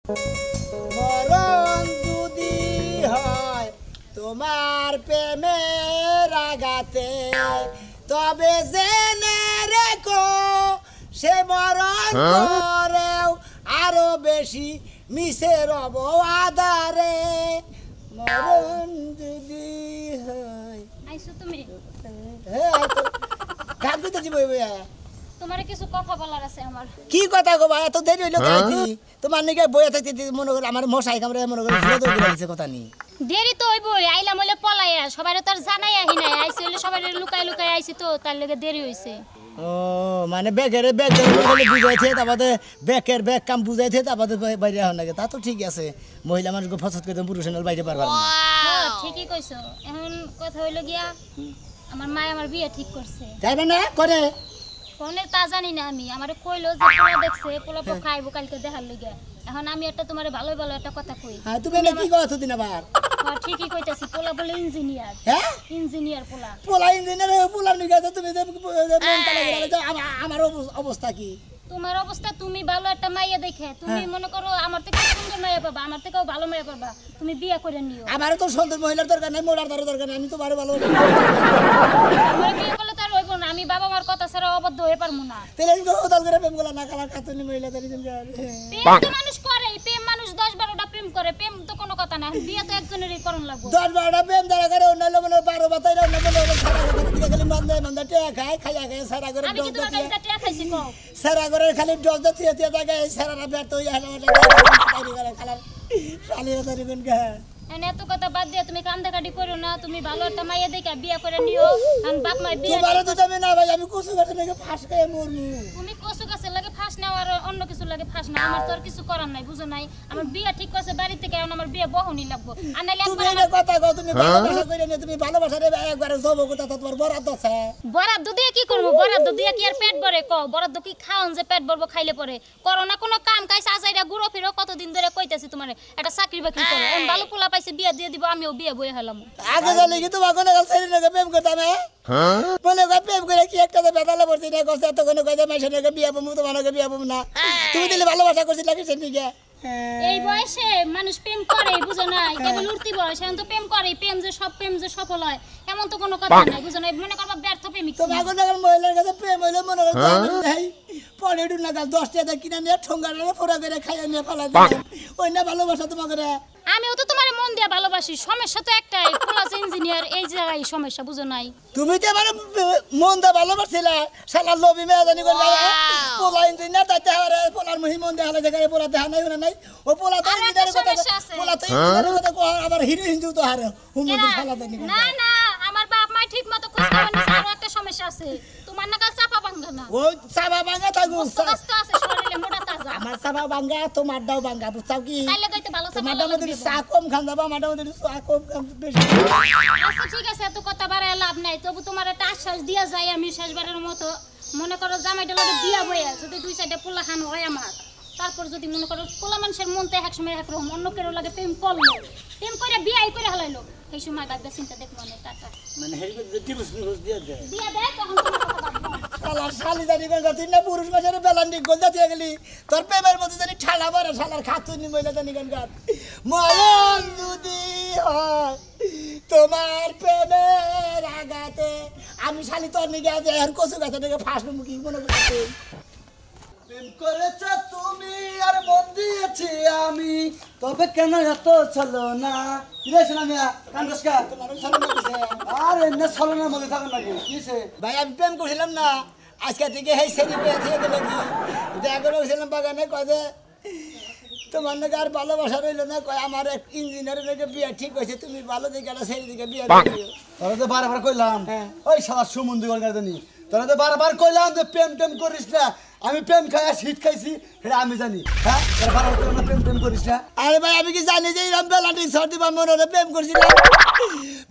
মরণ যদি হয় তোমার প্রেমের আঘাতে তবে জেনে রেখো সে মরণ করেও আরো বেশি মিশে রব আধারে মরণ যদি হয় আইছো তুমি হ্যাঁ গান কইতেছি বই বই তোমার কিছু কথা বলার আছে আমার কি কথা গো ভাই এত দেরি হইলো কাইতি তোমার নিকে বইয়া থাকতে মনে করে আমার মশাই কামড়ে মনে করে ফিরে দৌড়ে গেছে কথা নি দেরি তো হইবই আইলা মলে পলাইয়া সবারে তো আর জানাই আহি নাই আইছি হইলে সবারে লুকাই লুকাই আইছি তো তার লাগে দেরি হইছে ও মানে ব্যাগ বুঝাইছে তারপরে ব্যাগ কাম বুঝাইছে তারপরে বাইরে হওয়ার লাগে তা তো ঠিক আছে মহিলা মানুষকে ফসত করে পুরুষের বাইরে পারবার না ঠিকই কইছো এখন কথা হইলো গিয়া আমার মা আমার বিয়ে ঠিক করছে তাই মানে করে কোনে তা জানি না আমি আমারে কইলো যে পোলা দেখছে পোলা পো খাইবো কালকে দেখার লাগি এখন আমি একটা তোমারে ভালো ভালো একটা কথা কই হ্যাঁ তুমি না কি কথা দিন আবার ঠিকই কইতাছি পোলা বলে ইঞ্জিনিয়ার হ্যাঁ ইঞ্জিনিয়ার পোলা ইঞ্জিনিয়ার পোলার নিকে তুমি যে মনটা লাগে আমার অবস্থা কি তোমার অবস্থা তুমি ভালো একটা মাইয়া দেখে তুমি মনে করো আমার থেকে সুন্দর মাইয়া পাবা আমার থেকেও ভালো মাইয়া পাবা তুমি বিয়ে করে নিও আমারও তো সুন্দর মহিলার দরকার নাই মোড়ার দরকার নাই আমি তো ভালো আমার বিয়ে করলে তো আর হইব না আমি বাবা মার কথা ছাড়া অবদ্ধ হয়ে পারবো না তাহলে আমি দল করে প্রেম করলাম না কালা কাতুনি মহিলা তারি প্রেম তো মানুষ করে প্রেম মানুষ 10-12টা প্রেম করে প্রেম তো কোনো কথা না বিয়ে তো একজনেরই করণ লাগবে 10-12টা প্রেম যারা করে অন্য মনে 12 বাতাইরা অন্য মনে সারা করে দিকে খালি মন্দে টিয়া খায় সারা করে আমি কি তোমার কাছে টিয়া খাইছি কও সারা করে খালি ডজ দিয়ে থাকে সারাটা ব্যর্থ হইয়া হলো তারি করে খালার শালিরা তারি কোন কা এত কথা বাদ দিয়ে তুমি কান্দাকাটি করো না তুমি ভালো একটা মাইয়া দেখে বিয়ে করে নিও আর বাপ মা বিয়ে তোমারে তো যাবে না ভাই আমি কসু গাছে লাগে ফাঁস খায় মরমু তুমি কসু গাছে লাগে ফাঁস নাও আর অন্য কিছু লাগে ফাঁস নাও আমার তো আর কিছু করার নাই বুঝো নাই আমার বিয়ে ঠিক করছে বাড়ি থেকে এখন আমার বিয়ে বহনি লাগবো আর নাইলে তুমি এই কথা কও তুমি ভালোবাসা কইরে নি তুমি ভালোবাসা রে একবারে জব কথা তোমার বরাদ্দ আছে বরাদ্দ দিয়ে কি করব বরাদ্দ দিয়ে কি আর পেট ভরে কও বরাদ্দ কি খাওন যে পেট ভরবো খাইলে পরে করো না কোনো কাম কাজ আজাইরা গুড়ো ফিরো কতদিন ধরে কইতাছি তোমারে একটা চাকরি বাকরি করো এম ভালো পোলা পাইছে বিয়ে দিয়ে দিব আমিও বিয়ে বইয়া হলাম আগে জানি কি তোমার কোন গাছের লাগে প্রেম করতাম হ্যাঁ বলে প্রেম করে কি একটা তো বেতালে পড়ছি না কষ্ট এত কোন কইতে মাইছে না বিয়ে বমু তোমার লাগে বিয়ে বমু না তুমি দিলে ভালোবাসা করছিস লাগে সেদিকে এই বয়সে মানুষ প্রেম করে বুঝো না কেবল উঠতি বয়স এখন তো প্রেম করে প্রেম যে সফল হয় এমন তো কোনো কথা নাই বুঝো না মনে করবা ব্যর্থ প্রেমিক তুমি এখন যখন মহিলার কাছে প্রেম হইলে মনে করো এই পরে ডুনা গাছ 10 টাকা কিনা নিয়ে ঠোঙ্গা নিয়ে ফোড়া করে খাইয়া নিয়ে ফালা দিলাম ওই না ভালোবাসা তোমাকে আমিও তো তোমার মন দিয়া ভালোবাসি সমস্যা তো একটাই পোলাস ইঞ্জিনিয়ার এই জায়গায় সমস্যা বুঝো নাই তুমি তো আমার মন দা ভালোবাসছিলা শালা লবি মেয়ে জানি করে পোলা ইঞ্জিনিয়ার তাইতে হারে পোলার মহি মন দে হালে জায়গায় পোলা দেখা নাই না নাই ও পোলা তো ইঞ্জিনিয়ারের কথা পোলা তো ইঞ্জিনিয়ারের কথা কো আবার হিরো হিন্দু তো হারে হুমুদি শালা দেনি না না আমার বাপ মা ঠিক মতো খোঁজ খবর নিছে আর একটা সমস্যা আছে তোমার না কাল চাপা ভাঙা না ও চাপা ভাঙা থাকু কষ্ট আছে শরীরে মোটা তাজা আমার চাপা ভাঙা তোমার দাও ভাঙা বুঝছাও কি তাইলে কইতে ভালো চাপা তোমার মধ্যে চা কম খান যাবা আমার মধ্যে চা কম খান বেশি আচ্ছা ঠিক আছে এত কথা বাড়ায় লাভ নাই তবু তোমার একটা আশ্বাস দিয়া যায় আমি শেষবারের মতো মনে করো জামাইটা লাগে বিয়া বইয়া যদি দুই সাইডে পোলা খান হয় আমার তারপর যদি মনে করো পোলা মানুষের মনতে এক সময় একরকম অন্য কেউ লাগে প্রেম করলো প্রেম করে বিয়াই করে হালাইলো এই সময় ভাববে চিন্তা দেখ মনে টাটা মানে হেরিকে ডিভোর্স দিয়ে দে দিয়া দেখ তখন তোমার কথা ভাববো শালা শালি জানি কোন তুই না পুরুষ মাছের বেলান্ডি গোল জাতি গেলি তোর প্রেমের মধ্যে জানি ঠালা বড় শালার খাতুনি মহিলা জানি কোন গাত মরণ যদি হয় তোমার প্রেমের আঘাতে আমি শালি তোর নিকে আজ এর কসু গাছে থেকে ফাঁস মুখি মনে করতে প্রেম করেছ তুমি আর মন দিয়েছি আমি তবে কেন এত চলো না কিরে শোনা মিয়া কান্দসকা তোমার শালা মারছে আর এমনি চলো না মধ্যে থাকুন নাকি কিছে ভাই আমি প্রেম করছিলাম না আজকে থেকে হেই সেরি পেয়ে থেকে গেল কি দেখা করে গেছিলাম বাগানে কয় যে তোমার নাকি আর ভালোবাসা রইল না কয় আমার এক ইঞ্জিনিয়ারের নাকি বিয়ে ঠিক হয়েছে তুমি ভালো দিকে একটা সেই দিকে বিয়ে করিও তোরা তো বারবার কইলাম হ্যাঁ। ওই শালা সুমন্দি গলগার জানি তোরা তো বারবার কইলাম যে প্রেম টেম করিস না আমি প্রেম খাই শীত খাইছি সেটা আমি জানি হ্যাঁ তোরা বারবার কইলাম না প্রেম টেম করিস না আরে ভাই আমি কি জানি যে এরকম বেলাটি সর্দি বা মনে প্রেম করছিলাম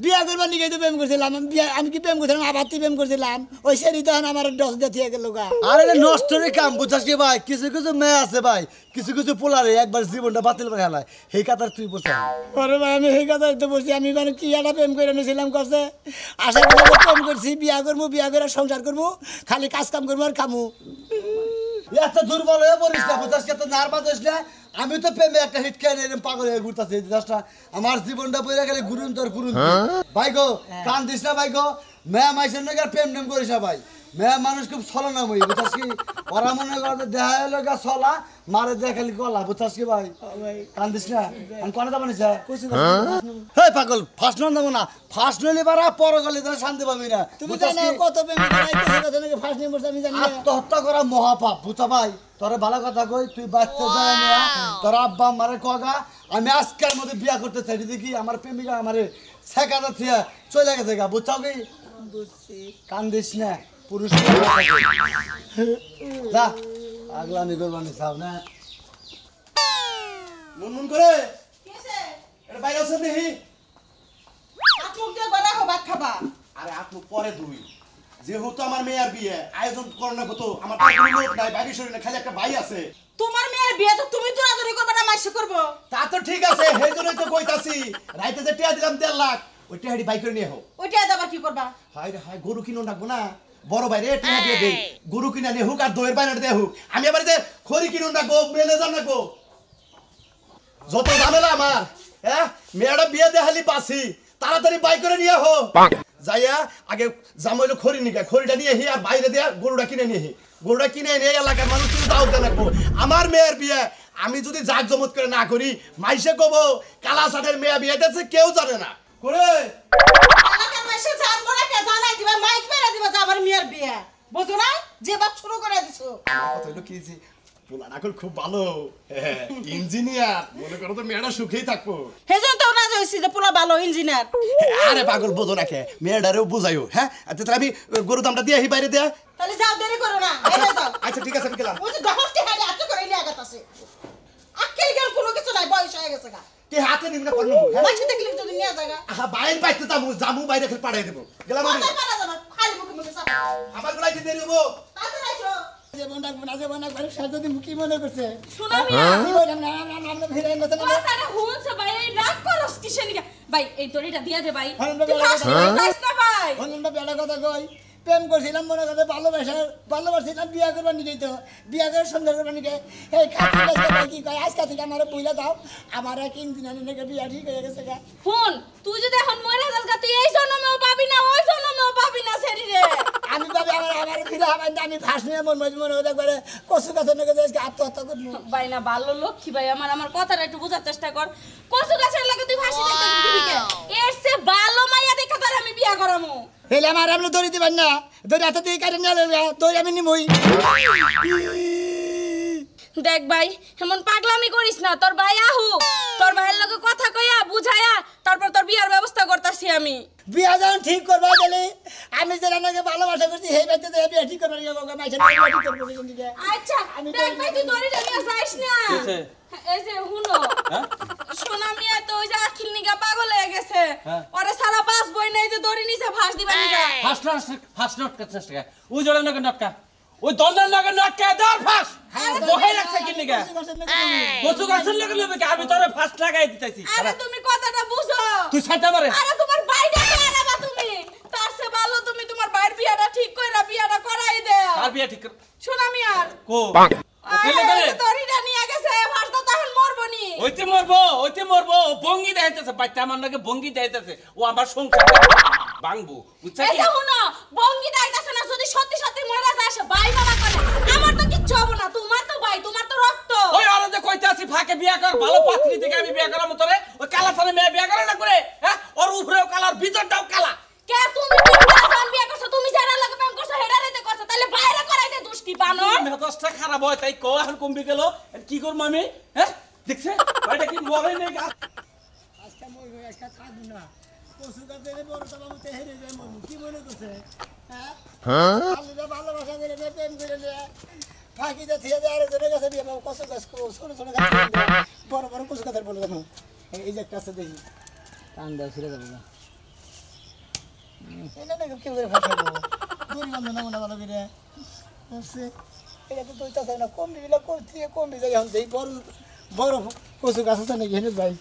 বিয়ে করবার নিকে তো প্রেম করছিলাম আমি কি প্রেম করছিলাম আবার প্রেম করছিলাম ওই সেরি তখন আমার ডস দিয়ে গেল গা আরে নষ্ট রে কাম বুঝাস কি ভাই কিছু কিছু মেয়ে আছে ভাই কিছু কিছু পোলারে একবার জীবনটা বাতিল করে হেলায় সেই কাতার তুই বসে পরে ভাই আমি সেই কথা তো বলছি আমি মানে কি একটা প্রেম করে নিয়েছিলাম করছে আশা করি প্রেম করছি বিয়া করবো বিয়া করে সংসার করবো খালি কাজ কাম করবো আর খামু এত দুর্বল হয়ে পড়িস না বুঝাস এত নার্ভাস হইস না আমি তো প্রেমে একটা হিট খেয়ে এরকম পাগল হয়ে ঘুরতেছি দেশটা আমার জীবনটা পড়ে গেলে গুরুন তোর গুরুন ভাই গো কান দিস না ভাই গো মেয়া মাইসের নাকি আর প্রেম টেম করিস না ভাই মেয়া মানুষ খুব ছলনাময়ী বুঝাস কি ওরা মনে করে দেখা এলো গা ছলা মারে দেখালি কলা বুঝাস কি ভাই কান দিস না আমি কোনে যাবো নিছে হে পাগল ফার্স্ট নন যাবো না ফার্স্ট নইলে বারা পর গেলে তোরা শান্তি পাবি না তুমি জানো কত প্রেম করাই কিছু কথা নাকি ফার্স্ট নাম্বার আমি জানি না আত্মহত্যা করা মহাপাপ বুঝা ভাই তোরা ভালো কথা কই তুই বাচ্চা যায় না তোর আব্বা আমারে কগা আমি আজকের মধ্যে বিয়া করতে চাই দেখি আমার প্রেমিকা আমারে শেখাতে থিয়া চলে গেছে গা বুঝছাও কি বুঝছি কান্দিস না পুরুষ যা আগলামি করবানি চাও না মুন করে এটা বাইরে আছে দেখি আরে আপনি পরে দুই যেহেতু আমার মেয়ের বিয়ে আয়োজন করে না তো আমার তো কোনো লোক নাই বাইরে শরীরে খালি একটা ভাই আছে তোমার মেয়ের বিয়ে তো তুমি দৌড়াদৌড়ি করবে না মাইসে করবো তা তো ঠিক আছে সেই জন্যই তো কইতাছি রাইতে যে টিয়া দিলাম 1.5 লাখ ওই টিয়াটি বাইক করে নিয়ে হোক ওইটা আবার কি করবা হাই রে হাই গরু কিনো রাখবো না বড় বাইরে টিয়া দিয়ে দেই গরু কিনা নিয়ে হোক আর দইয়ের বাইরে দিয়ে হোক আমি আবার যে খড়ি কিনো রাখবো ম্যানেজার রাখবো যত ঝামেলা আমার হ্যাঁ মেয়েটা বিয়ে দেখালি পাছি তাড়াতাড়ি বাইক করে নিয়ে হোক যাইয়া আগে জামাইলো খড়ি নিকা খড়িটা নিয়ে হি আর বাইরে দিয়া গরুটা কিনে নিয়ে হি গরুটা কিনে নিয়ে এলাকার মানুষ কিন্তু দাও দেন রাখবো আমার মেয়ের বিয়ে আমি যদি জাক জমত করে না করি মাইসে কব কালা সাটের মেয়ে বিয়ে দিয়েছে কেউ জানে না করে এলাকার মাইসে জানবো না কে জানাই দিবা মাইক মেরে দিবা যে আমার মেয়ের বিয়ে বুঝো না যে বাপ শুরু করে দিছো কথা হলো কি যে পোলার এখন খুব ভালো ইঞ্জিনিয়ার মনে করো তো মেয়েটা সুখেই থাকবো হেজন তো না হইছি যে পোলা ভালো ইঞ্জিনিয়ার আরে পাগল বোঝো না কে মেয়েটারেও বুঝাইও হ্যাঁ আচ্ছা তাহলে আমি গরু দামটা দিয়ে আহি বাইরে দেয়া তাহলে যাও দেরি করো না এই যাও আচ্ছা ঠিক আছে আমি গেলাম ওই যে দহসটি হাড়ি আটকে করে নিয়ে আগাতাছে আক্কেল গেল কোনো কিছু নাই বয়স হয়ে গেছে গা কে হাতে নিবি না করবো হ্যাঁ মাইসে দেখলি যদি নিয়ে যায় গা আহা বাইরে বাইতে জামু বাইরে খেলে পাঠাই দেবো গেলাম আমি কোথায় পারা যাবে খালি মুখে মুখে সাপ আমার গুলাই দেরি হবো তাতে রাখো যেমন ডাকবো না যেমন একবার সাথে মুখি মনে করছে শোনা আমি বললাম না না না ফিরে না কথাটা হুনছে ভাই এই রাগ করস কিসে নিকা ভাই এই দড়িটা দিয়া দে ভাই হ্যাঁ, তুই ফার্স্ট যাইস না ভাই অনন্ত বেলা কথা কই প্রেম করছিলাম মনে কথা ভালোবাসছিলাম বিয়া করবার নিয়ে তো বিয়া করে সুন্দর করবার নিয়ে এই খাতি গাছ কি কয় আজকা থেকে আমার বইলা দাও আমার এক ইঞ্জিনিয়ার নাকি বিয়া ঠিক হয়ে গেছে গা হুন তুই যদি এখন মরে যাস গা তুই এই জন্মেও পাবি না ওই জন্মেও পাবি না শরীরে আমি ভাবি আমার ফিরে আমার আমি ফাঁস নিয়ে মনে হতে করে কচু গাছের নাকি আজকে আত্মহত্যা করবো ভাই না ভালো লক্ষ্মী ভাই আমার কথাটা একটু বোঝার চেষ্টা কর কচু গাছের লাগে তুই ফাঁসি দিতে দিবি কে এর সে ভালো মাইয়া দেখা তোর আমি বিয়া করামু হেলে আমার আপনি দড়ি দিবেন না দড়ি হাতে দিয়ে কাটে নিয়ে দড়ি আমি নিমই দেখ ভাই এমন পাগলামি করিস না তোর ভাই আহুক তোর ভাইয়ের লগে কথা কইয়া বুঝায়া তারপর তোর বিয়ার ব্যবস্থা করতাছি আমি বিয়া যখন ঠিক করবা গেলে আমি যেটা নাকি ভালোবাসা করছি সেই বাচ্চা তো বিয়া ঠিক করবা গেলে মাইছে বিয়া ঠিক করবো আচ্ছা দেখ ভাই তুই দড়িটা নিয়ে যাইস না এই যে হুনো সোনা মিয়া তো ওই যে আখিল নিগা পাগল হয়ে গেছে ওরে সারা বাস বই নাই যে দড়ি নিছে ফাঁস দিবা নিগা ফার্স্ট নট কাছে ওই জোড়া নাকি নটকা ওই দন্ডার নাকি নটকা দার ফাঁস বহে রাখছে কি নিগা কচু গাছের লাগে লবে আমি তোরে ফাঁস লাগাই দিতেছি আরে তুমি কথাটা বুঝো তুই ছাইতে পারে আরে তোমার বাইটা করে না তুমি তার চেয়ে ভালো তুমি তোমার বাইর বিয়াটা ঠিক কইরা বিয়াটা করাই দাও আর বিয়া ঠিক সোনা মিয়ার কো দড়িটা নিয়ে গেছে ফাঁস তো তখন মরবনি ওইতে মরবো বঙ্গি দেখাইতেছে বাচ্চা আমার নাকি বঙ্গি দেখাইতেছে ও আমার সংসার ভাঙবো বুঝছ এই যে হুনো বঙ্গি দাইতাছে না যদি সত্যি সত্যি মরে যায় সে ভাই মামা করে আমার তো কিচ্ছু হবে না তোমার তো ভাই তোমার তো রক্ত ওই আর যে কইতাছি ফাঁকে বিয়া কর ভালো পাত্রী থেকে আমি বিয়া করামু তোরে ওই কালা সালে মেয়ে বিয়া করে না করে হ্যাঁ ওর উপরেও কালার ভিতরটাও কালা কে তুমি বিয়া করছো তুমি যারা লাগে প্রেম করছো হেডা রেতে করছো তাহলে বাইরে করাই দে দুষ্টি বানর মেজাজটা খারাপ হয় তাই কো এখন কমবি গেল কি করব আমি হ্যাঁ দেখছে এটা কি মরে নেই আজকে মরবে আজকে থাকবো না কচু গাছের বড় সব আমাকে হেরে যায় মরবো কি মনে করছে হ্যাঁ আলুটা ভালোবাসা করে নিয়ে প্রেম করে নিয়ে ফাঁকিতে থিয়ে দেয় আরেকজনের কাছে বিয়ে পাবো কচু গাছ ছোট ছোট গাছ বড় বড় কচু গাছের বলে দেখো এই যে একটা আছে দেখি টান দেওয়া ছিঁড়ে যাবো না এটা দেখো কেউ করে ফাঁসাবো দড়ি বান্ধব না মনে ভালো করে বুঝছে এটা তো দইটা চাই না কম দিবিলা কম থেকে কম দিয়ে যায় এখন যেই বড় বড় কচু গাছ আছে নাকি হেনে ভাই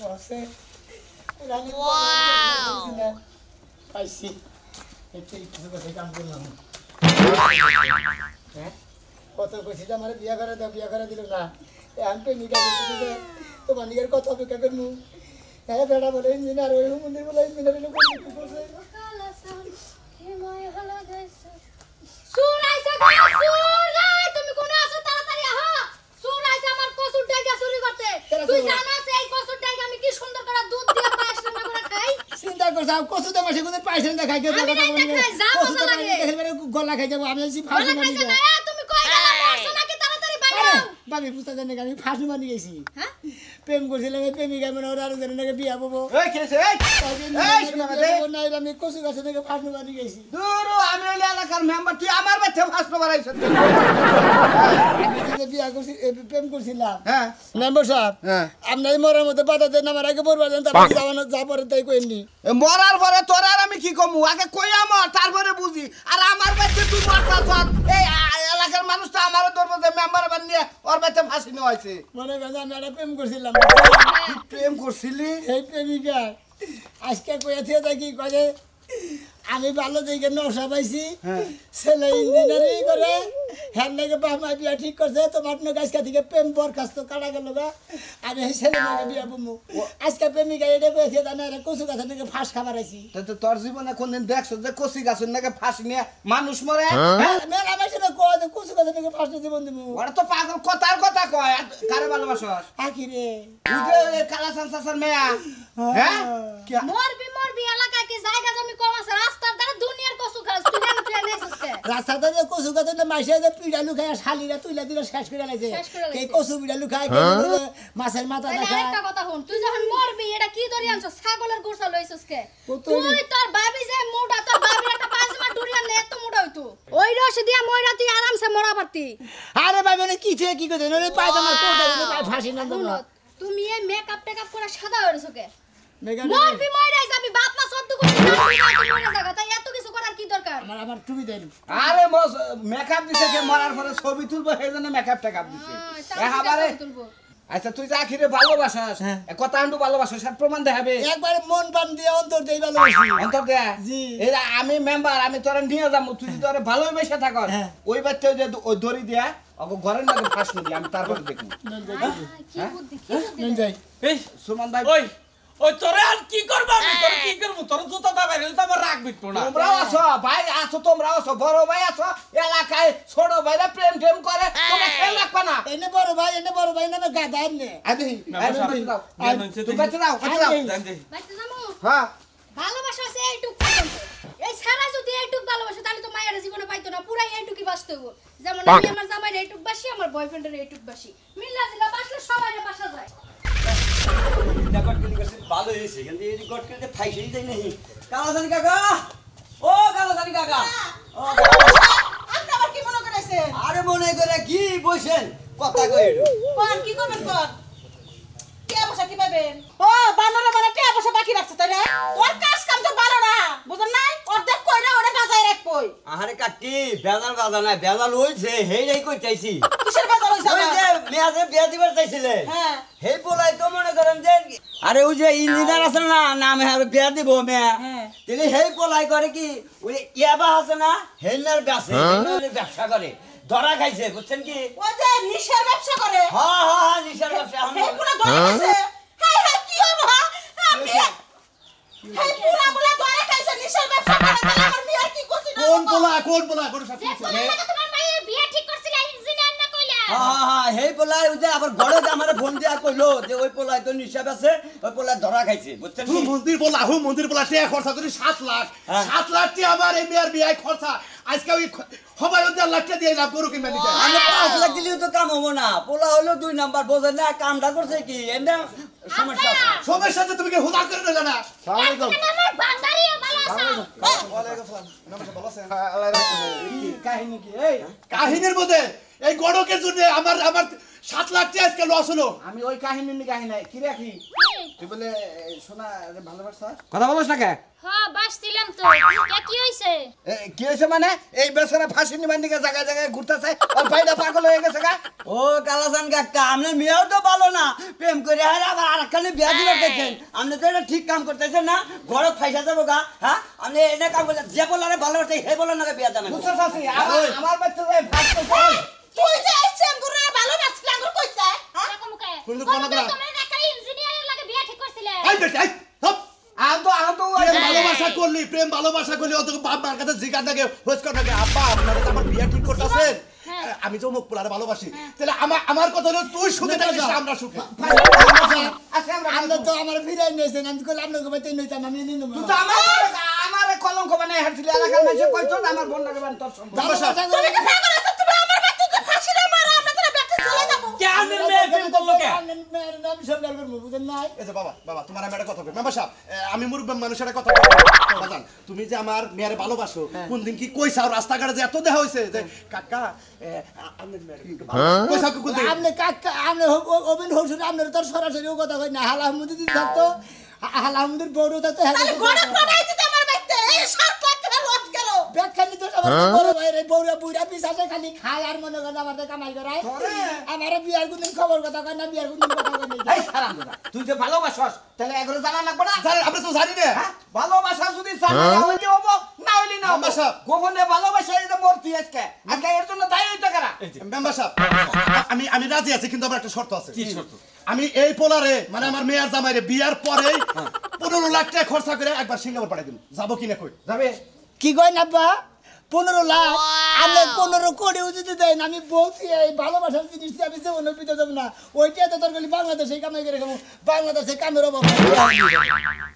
আছে পাইছি এটাই কিছু কথা কাম করলাম হ্যাঁ কত কইছি যে আমার বিয়া করে দাও বিয়া করে দিল না এখন প্রেমিকা দিতে তোমার নিজের কত অপেক্ষা করবো হ্যাঁ বেড়া বলে ইঞ্জিনিয়ার ওই মন্দির বলে ইঞ্জিনিয়ার করছে সুর আইছে গো সুর এই তুমি কোন আছো তাড়াতাড়ি আহো সুর আইছে আমার কসুর ডাইগা চুরি করতে তুই জানাস এই কসুর ডাইগা আমি কি সুন্দর করে দুধ দিয়ে পায়েস রান্না করে খাই চিন্তা করছ কসু তো মাসে কোন পাইছেন না খাই আমি না খাই যা মজা লাগে দেখলে গলা খাই যাব আমি আছি বলা ফাঁসি মারি খাইছে না তুমি কই গেলা মরছ নাকি তাড়াতাড়ি বাইরে বাবি বুঝতে জানি আমি ফাঁসি মারি গেছি হ্যাঁ প্রেম করছিলাম এই প্রেমিকা মানে ওরা আরেকজনের নাকি বিয়া পাবো এই খেয়েছে এই শোনা দে না আমি কসু গাছে নাকি ফাঁসি মারি গেছি দূর আমি ওই এলাকার মেম্বার তুই আমার বাচ্চা ফার্স্ট বাড়াইছ আমি যে বিয়া করছি প্রেম করছিলাম হ্যাঁ মেম্বার সাহেব হ্যাঁ আপনি এই মরার মধ্যে বাধা দেন আমার আগে বলবা দেন তারপর যাওয়ানো যা পরে তাই কইনি মরার পরে তোর আর আমি কি কমু আগে কই আমার তারপরে বুঝি আর আমার বাচ্চা তুই মরতা এই এলাকার মানুষ তো আমারও ধরবো যে মেম্বার বানিয়ে ওর বাচ্চা ফাঁসি নেওয়া হয়েছে মনে করেন আমি একটা প্রেম করছিলাম প্রেম করছিলি এই প্রেমিকা আজকে কয়েছে দেখি কয়ে আমি ভালো দেখে নশা পাইছি ছেলে ইঞ্জিনিয়ারিং করে হ্যাঁ লাগে বাবা বিয়া ঠিক করছে তোমার আজকে থেকে প্রেম বরখাস্ত কাটা গেল গা আমি এই ছেলে মেয়েকে বিয়া বমু আজকে প্রেমিকা এটা কয়েছে জানা এরা কচু গাছের নাকি ফাঁস খাবার আইছি তো তোর জীবনে কোনদিন দেখছো যে কচি গাছের নাকি ফাঁসি নিয়ে মানুষ মরে মেলা মাইছে না কয় যে কচু গাছের নাকি ফাঁস জীবন দিব ওরা তো পাগল কথার কথা কয় আর কারে ভালোবাসস আখি রে বুঝে কালা সানসাসার মেয়া হ্যাঁ মরবি এলাকায় কি জায়গা জমি কম আছে রাস্তার ধারে দুনিয়ার কসু খাস তুই জানো তুই নেছিস কে রাস্তাতে যে কচু গাছের মাইছে যে পিড়া লুকায় শালিরা তুইলা দিলে শেষ করে লাইছে শেষ করে লাইছে। এই কচু পিড়া লুকায় মাছের মাথা তাহলে দেখা আরেকটা কথা শুন তুই যখন মরবি এটা কি ধরি আনছ ছাগলের গোড়া লইছস কে কত তুই তোর ভাবি যে মুডা তোর ভাবির একটা পাঁচমা ডুরিয়া নে এত মুডা হইতো ওই রস দিয়া মইরা তুই আরামসে মরা পারতি আরে ভাই মানে কি থেকে কি করতে ওই পায় তোমার কোটা পায় ফাঁসি না শুনো, তোমরা তুমি এই মেকআপ টেকআপ করে সাদা হইছো কে মেগা মরবি মইরাই যাবি বাপ মা সদ্য করছিস মরে যাগা তাই এত কিছু করার কি দরকার আমার টুপি দেন আরে মেকআপ দিছে কে মরার পরে ছবি তুলবো সেই জন্য মেকআপ টেকআপ দিছে একেবারে তুলবো আচ্ছা তুই যা আখিরে ভালোবাসাস কথা আন্ডু ভালোবাসাস আর প্রমাণ দেখাবে একবারে মন বান দিয়ে অন্তর দেই ভালোবাসি অন্তর দে জি। এই যে আমি মেম্বার আমি তোরে নিয়ে যাবো তুই যদি তোরে ভালোই বেসে থাকস হ্যাঁ। ওই বাচ্চা যে ওই দড়ি দিয়া ওকে ঘরের মধ্যে ফাঁস নিবি আমি তারপরে দেখবো কি বুদ্ধি কি বুদ্ধি নেন যাই এই সুমন ভাই ওই ওই তোরে আর কি করব আমি তোর কি করব তোর জুতা দা বাইরে তো আমার রাগ বিটবো না তোমরাও আছো ভাই আছো তোমরাও আছো বড় ভাই আছো এলাকায় ছোট ভাইরা প্রেম টেম করে তোমরা খেয়াল রাখবা না এনে বড় ভাই না গাদা এনে আদি তুমি বাচ্চা দাও জান দে বাইতে যামু হ্যাঁ ভালোবাসা আছে এইটুক পর্যন্ত এই সারা যদি এইটুক ভালোবাসা তাহলে তো মায়ের জীবনে পাইতো না পুরাই এইটুকই বাঁচতে হবো যেমন আমি আমার জামাইয়ের এইটুক বাসি আমার বয়ফ্রেন্ডের এইটুক বাসি মিল্লা জিলা বাসলে সবাই বাসা যায় ভালো হয়েছে কিন্তু এই গট করে ফাইসেই যাই নাই কালাসানি কাকা ও কালাসানি কাকা আপনি আবার কি মনে করেছেন আরে মনে করে কি বসেন কথা কই কোন কি করবেন কোন টিয়া পয়সা কি পাবেন ও বানরে মানে টিয়া পয়সা বাকি রাখছে তাই না ওর কাজ কাম তো ভালো না বুঝেন নাই অর্ধেক কই না ওরে বাজায় রাখবই আরে কাকি বেজাল বাজা নাই বেজাল হইছে হেই কই চাইছি কিসের বাজার হইছে ওই যে মেয়াদে বিয়া দিবার চাইছিলে হ্যাঁ হেই বলাই তো মনে করেন যে আরে ওই যে ইঞ্জিনিয়ার আছে না নামে আর বিয়া দিব মেয়া হ্যাঁ। তিনি হেই বলাই করে কি ওই ইয়াবা আছে না হেনার ব্যবসা করে ধরা খাইছে বুঝছেন কি ও যে নিশার ব্যবসা করে হ্যাঁ নিশার ব্যবসা এই পুরো ধরে গেছে হাই হাই কি হবো আপনি হাই পুরো বলে ধরে খাইছে নিশার ব্যবসা করে তাহলে আমার মেয়ের কি করছি না কোন বলা কোন সাথে যে কোলা লাগা তোমার মায়ের বিয়ে ঠিক করছিল ইঞ্জিনিয়ার না কইলা হেই পোলাই ওই যে আবার ঘরে আমার ফোন দিয়া কইলো যে ওই পোলাই তো নিশাব আছে ওই পোলাই ধরা খাইছে বুঝছেন কি মন্দির বলা টিয়া খরচা করি 7 লাখ 7 লাখ টিয়া আমার এই মেয়ের বিয়ে খরচা আজকে ওই সবাই 1.5 লাখ টাকা দিয়ে লাভ গরু কিনবে নিতে আমি 5 লাখ দিলেও তো কাম হবো না পোলা হলো 2 নাম্বার বোঝেন না কামটা করছে কি এমনি সমস্যা আছে সবের সাথে তুমি কি হুদা করে নিলে না আমার বান্দারিও ভালো আছে কাহিনী কি এই কাহিনীর মধ্যে এই গড়কের জন্য আমার 7 লাখ টাকা আজকে লস হলো আমি ওই কাহিনী নি কাহিনী কি রাখি তুই বলে সোনা ভালোবাসা কথা বলছ না কে হ্যাঁ বাসছিলাম তো কে কি হইছে কি হয়েছে মানে এই বেচারা ফাঁসি নিবার দিকে জায়গায় জায়গায় ঘুরতেছে আর বাইরে পাগল হয়ে গেছে গা ও কালাসান কাকা আপনার মেয়েও তো ভালো না প্রেম করে আর আবার আরেকখানে বিয়া দিবার দেখেন আপনি তো এটা ঠিক কাম করতেছেন না ঘরে ফাইসা যাবো গা হ্যাঁ আপনি এটা কাম করতে যে বলারে ভালোবাসে হে বলার নাকি বিয়া জানা বুঝতে চাচ্ছি আমার বাচ্চা ফাঁস করছে তুই যে আইছে আঙ্গুরে ভালোবাসছিস আঙ্গুর কইছে হ্যাঁ কাকা মুখে কিন্তু কোন কোন না- তোমরা একটা ইঞ্জিনিয়ারের লাগে বিয়ে ঠিক করছিলে আই বেটি আই হপ আম তো প্রেম ভালোবাসা করলি প্রেম ভালোবাসা করলি অত বাপ মার কাছে জিজ্ঞাসা থাকে হোস কর থাকে আব্বা আপনারা তো আমার বিয়ে ঠিক করতেছেন হ্যাঁ। আমি তো মুখ পোলারে ভালোবাসি তাহলে আমার কথা হলো তুই সুখে থাকিস আমরা সুখে আজকে আমরা আপনি তো আমার ফিরাই নিয়েছেন আমি কইলাম আপনাকে বাইতে নইতাম আমি নিয়ে নেবো তুই তো আমার কলঙ্ক বানাই হাঁটছিলি এলাকার মানুষে কইতো আমার বোনটাকে বান তোর সম্পর্ক তুমি কি পাগল আছো তুমি আমার বাচ্চাকে ফাঁসি না মারো আমরা তোরা ব্যাটে চলে যাব কেন মেয়ে প্রেম করলো কে আমি সরকার করবো বুঝেন নাই এই যে বাবা তোমার আমি একটা কথা কই মেম্বার সাহেব আমি মুরব্বী মানুষের একটা কথা কই বাজান তুমি যে আমার মেয়ের ভালোবাসো কোন দিন কি কইছাও রাস্তাঘাটে যে এত দেখা হইছে যে কাকা আপনি কইছাও কোন দিন আপনি কাকা আপনি অবিন হোসেন আপনার তোর সরাসরি কথা কই না হালাহমুদি থাকতো হালাহমুদির বড় থাকতো তাহলে গড়ে প্রণাই দিতে আমার বাইতে এই 7 লাখ টাকা লস গেল ব্যাখ্যানি তো আমার বড় ভাইয়ের বউরা বুড়া পিছাতে খালি খায় আর মনে করে আমার কামাই করায় আমার বিয়ার কোনদিন খবর কথা কয় না বিয়ার কোনদিন কথা কয় না এই হারামজাদা তুই যে ভালোবাসস তাহলে এগুলো জানা লাগবে না জানেন আপনি তো জানি না হ্যাঁ? ভালোবাসা যদি জানা হইলে হবো না হইলে না হবো। ভালোবাসা। গোপনে ভালোবাসা এই যে মরতি আজকে এর জন্য দায়ী হইতে কারা মেম্বার সাহেব আমি রাজি আছি কিন্তু আমার একটা শর্ত আছে কি শর্ত? আমি এই পোলারে মানে আমার মেয়ের জামাইরে বিয়ার পরে 15 লাখ টাকা খরচা করে একবার সিঙ্গাপুর পাঠাই দিন যাবো কিনা কই যাবে কি কয় না বা 15 লাখ আমি 15 কোটি যদি দেন আমি বলছি এই ভালোবাসার জিনিস দিয়ে আমি জীবনের ভিতরে যাবো না ওইটা তো তোর বলি বাংলাদেশে কামাই করে খাবো বাংলাদেশে কামের অভাব নাই।